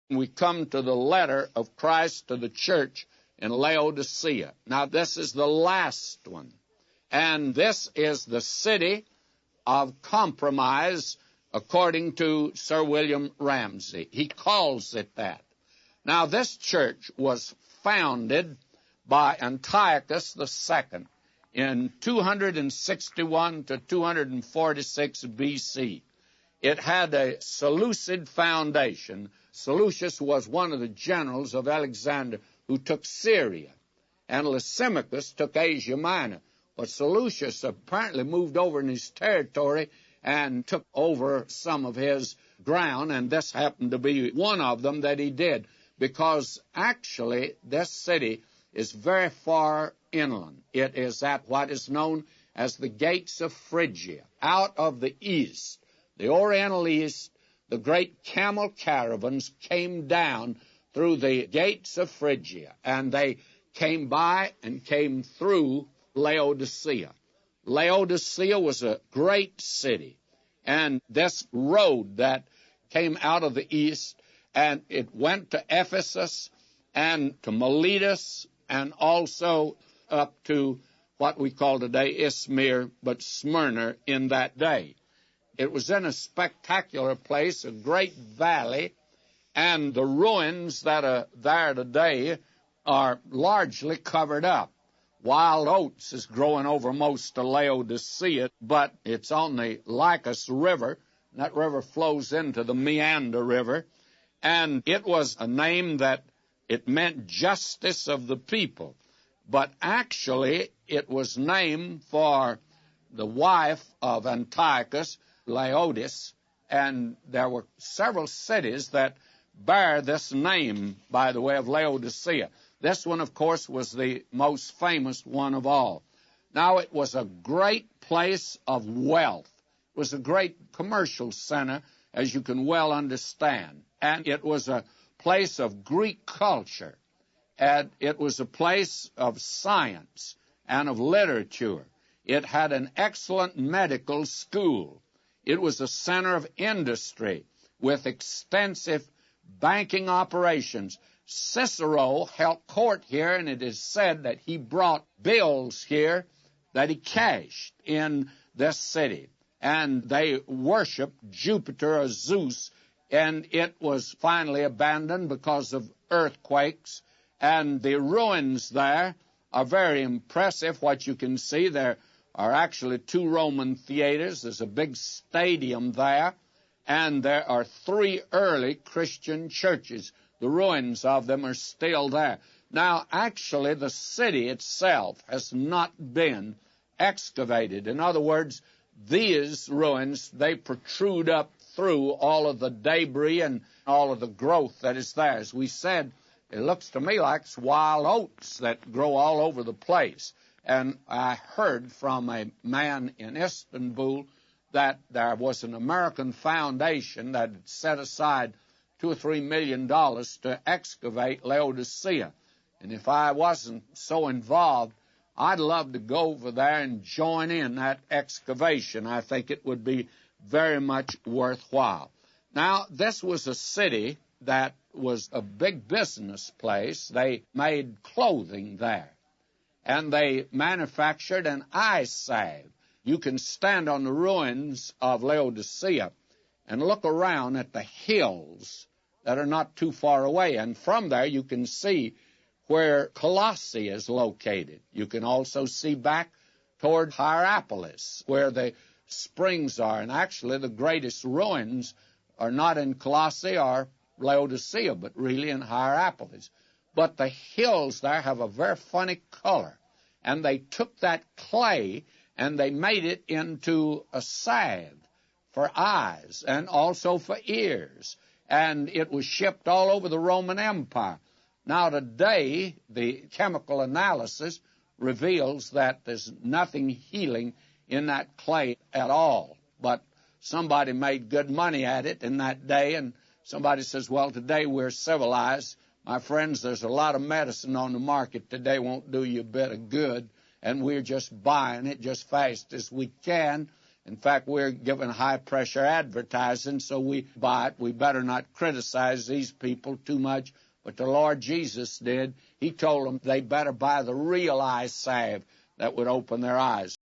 We come to the letter of Christ to the church in Laodicea. Now, this is the last one, and this is the city of compromise, according to Sir William Ramsay. He calls it that. Now, this church was founded by Antiochus II in 261 to 246 B.C. It had a Seleucid foundation. Seleucus was one of the generals of Alexander who took Syria, and Lysimachus took Asia Minor. But Seleucus apparently moved over in his territory and took over some of his ground, and this happened to be one of them that he did, because actually this city is very far inland. It is at what is known as the gates of Phrygia. Out of the east, the Oriental East, the great camel caravans came down through the gates of Phrygia, and they came by and came through Laodicea. Laodicea was a great city, and this road that came out of the east, and it went to Ephesus and to Miletus and also up to what we call today Izmir, but Smyrna in that day. It was in a spectacular place, a great valley, and the ruins that are there today are largely covered up. Wild oats is growing over most of Laodicea, but it's on the Lycus River. And that river flows into the Meander River, and it was a name that it meant justice of the people. But actually, it was named for the wife of Antiochus, Laodice, and there were several cities that bear this name, by the way, of Laodicea. This one, of course, was the most famous one of all. Now, it was a great place of wealth. It was a great commercial center, as you can well understand. And it was a place of Greek culture. And it was a place of science and of literature. It had an excellent medical school. It was a center of industry with extensive banking operations. Cicero held court here, and it is said that he brought bills here that he cashed in this city. And they worshiped Jupiter or Zeus, and it was finally abandoned because of earthquakes. And the ruins there are very impressive. What you can see, there are actually 2 Roman theaters. There's a big stadium there, and there are 3 early Christian churches. The ruins of them are still there. Now, actually, the city itself has not been excavated. In other words, these ruins, they protrude up through all of the debris and all of the growth that is there. As we said, it looks to me like it's wild oats that grow all over the place. And I heard from a man in Istanbul that there was an American foundation that had set aside $2 or $3 million to excavate Laodicea. And if I wasn't so involved, I'd love to go over there and join in that excavation. I think it would be very much worthwhile. Now, this was a city that was a big business place. They made clothing there, and they manufactured an eye salve. You can stand on the ruins of Laodicea and look around at the hills that are not too far away, and from there you can see where Colossae is located. You can also see back toward Hierapolis, where the springs are, and actually the greatest ruins are not in Colossae or Laodicea, but really in Hierapolis. But the hills there have a very funny color, and they took that clay and they made it into a salve for eyes and also for ears, and it was shipped all over the Roman Empire. Now today, the chemical analysis reveals that there's nothing healing in that clay at all, but somebody made good money at it in that day, and somebody says, well, today we're civilized. My friends, there's a lot of medicine on the market today won't do you a bit of good, and we're just buying it just fast as we can, In fact, we're given high-pressure advertising, so we buy it. We better not criticize these people too much. But the Lord Jesus did. He told them they better buy the real eye salve that would open their eyes.